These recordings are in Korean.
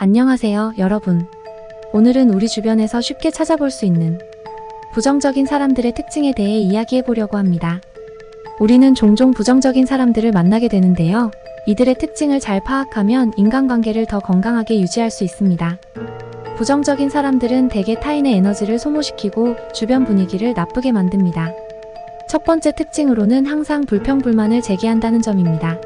안녕하세요, 여러분. 오늘은 우리 주변에서 쉽게 찾아볼 수 있는 부정적인 사람들의 특징에 대해 이야기해 보려고 합니다. 우리는 종종 부정적인 사람들을 만나게 되는데요. 이들의 특징을 잘 파악하면 인간관계를 더 건강하게 유지할 수 있습니다. 부정적인 사람들은 대개 타인의 에너지를 소모시키고 주변 분위기를 나쁘게 만듭니다. 첫 번째 특징으로는 항상 불평불만을 제기한다는 점입니다.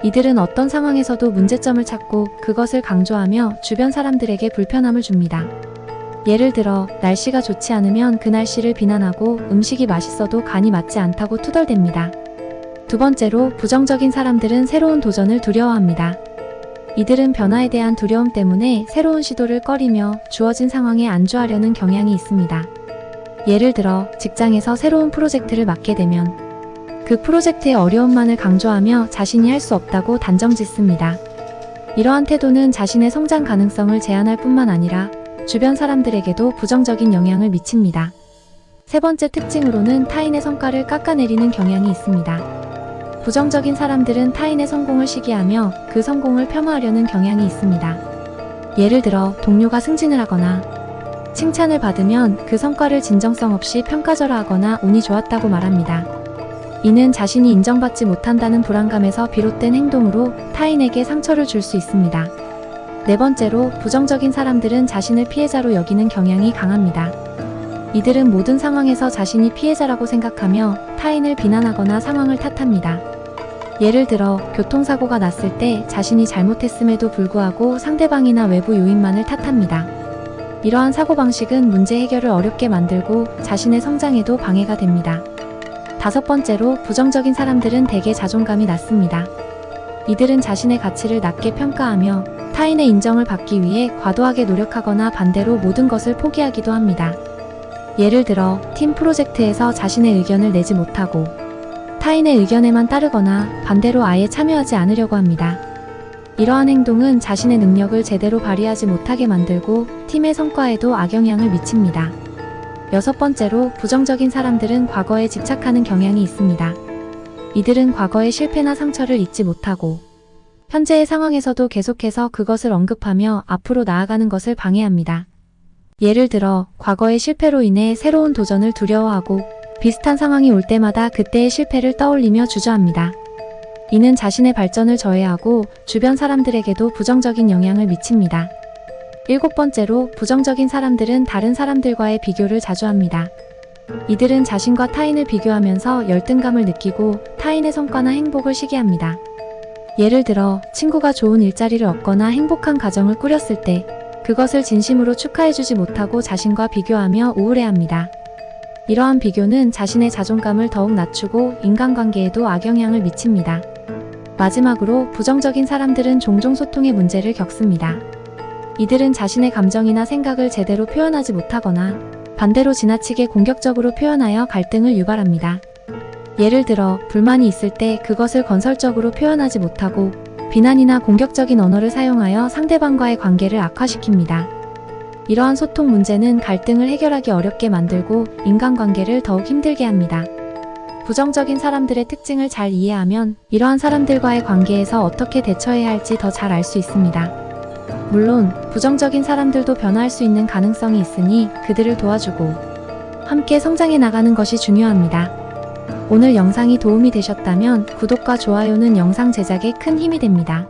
이들은 어떤 상황에서도 문제점을 찾고 그것을 강조하며 주변 사람들에게 불편함을 줍니다. 예를 들어 날씨가 좋지 않으면 그 날씨를 비난하고 음식이 맛있어도 간이 맞지 않다고 투덜댑니다. 두 번째로 부정적인 사람들은 새로운 도전을 두려워합니다. 이들은 변화에 대한 두려움 때문에 새로운 시도를 꺼리며 주어진 상황에 안주하려는 경향이 있습니다. 예를 들어 직장에서 새로운 프로젝트를 맡게 되면 그 프로젝트의 어려움만을 강조하며 자신이 할 수 없다고 단정짓습니다. 이러한 태도는 자신의 성장 가능성을 제한할 뿐만 아니라 주변 사람들에게도 부정적인 영향을 미칩니다. 세 번째 특징으로는 타인의 성과를 깎아내리는 경향이 있습니다. 부정적인 사람들은 타인의 성공을 시기하며 그 성공을 폄하하려는 경향이 있습니다. 예를 들어 동료가 승진을 하거나 칭찬을 받으면 그 성과를 진정성 없이 평가절하하거나 운이 좋았다고 말합니다. 이는 자신이 인정받지 못한다는 불안감에서 비롯된 행동으로 타인에게 상처를 줄 수 있습니다. 네 번째로 부정적인 사람들은 자신을 피해자로 여기는 경향이 강합니다. 이들은 모든 상황에서 자신이 피해자라고 생각하며 타인을 비난하거나 상황을 탓합니다. 예를 들어 교통사고가 났을 때 자신이 잘못했음에도 불구하고 상대방이나 외부 요인만을 탓합니다. 이러한 사고방식은 문제 해결을 어렵게 만들고 자신의 성장에도 방해가 됩니다. 다섯 번째로 부정적인 사람들은 대개 자존감이 낮습니다. 이들은 자신의 가치를 낮게 평가하며 타인의 인정을 받기 위해 과도하게 노력하거나 반대로 모든 것을 포기하기도 합니다. 예를 들어 팀 프로젝트에서 자신의 의견을 내지 못하고 타인의 의견에만 따르거나 반대로 아예 참여하지 않으려고 합니다. 이러한 행동은 자신의 능력을 제대로 발휘하지 못하게 만들고 팀의 성과에도 악영향을 미칩니다. 여섯 번째로 부정적인 사람들은 과거에 집착하는 경향이 있습니다. 이들은 과거의 실패나 상처를 잊지 못하고 현재의 상황에서도 계속해서 그것을 언급하며 앞으로 나아가는 것을 방해합니다. 예를 들어 과거의 실패로 인해 새로운 도전을 두려워하고 비슷한 상황이 올 때마다 그때의 실패를 떠올리며 주저합니다. 이는 자신의 발전을 저해하고 주변 사람들에게도 부정적인 영향을 미칩니다. 일곱 번째로 부정적인 사람들은 다른 사람들과의 비교를 자주 합니다. 이들은 자신과 타인을 비교하면서 열등감을 느끼고 타인의 성과나 행복을 시기합니다. 예를 들어 친구가 좋은 일자리를 얻거나 행복한 가정을 꾸렸을 때 그것을 진심으로 축하해주지 못하고 자신과 비교하며 우울해합니다. 이러한 비교는 자신의 자존감을 더욱 낮추고 인간관계에도 악영향을 미칩니다. 마지막으로 부정적인 사람들은 종종 소통의 문제를 겪습니다. 이들은 자신의 감정이나 생각을 제대로 표현하지 못하거나 반대로 지나치게 공격적으로 표현하여 갈등을 유발합니다. 예를 들어 불만이 있을 때 그것을 건설적으로 표현하지 못하고 비난이나 공격적인 언어를 사용하여 상대방과의 관계를 악화시킵니다. 이러한 소통 문제는 갈등을 해결하기 어렵게 만들고 인간관계를 더욱 힘들게 합니다. 부정적인 사람들의 특징을 잘 이해하면 이러한 사람들과의 관계에서 어떻게 대처해야 할지 더 잘 알 수 있습니다. 물론 부정적인 사람들도 변화할 수 있는 가능성이 있으니 그들을 도와주고 함께 성장해 나가는 것이 중요합니다. 오늘 영상이 도움이 되셨다면 구독과 좋아요는 영상 제작에 큰 힘이 됩니다.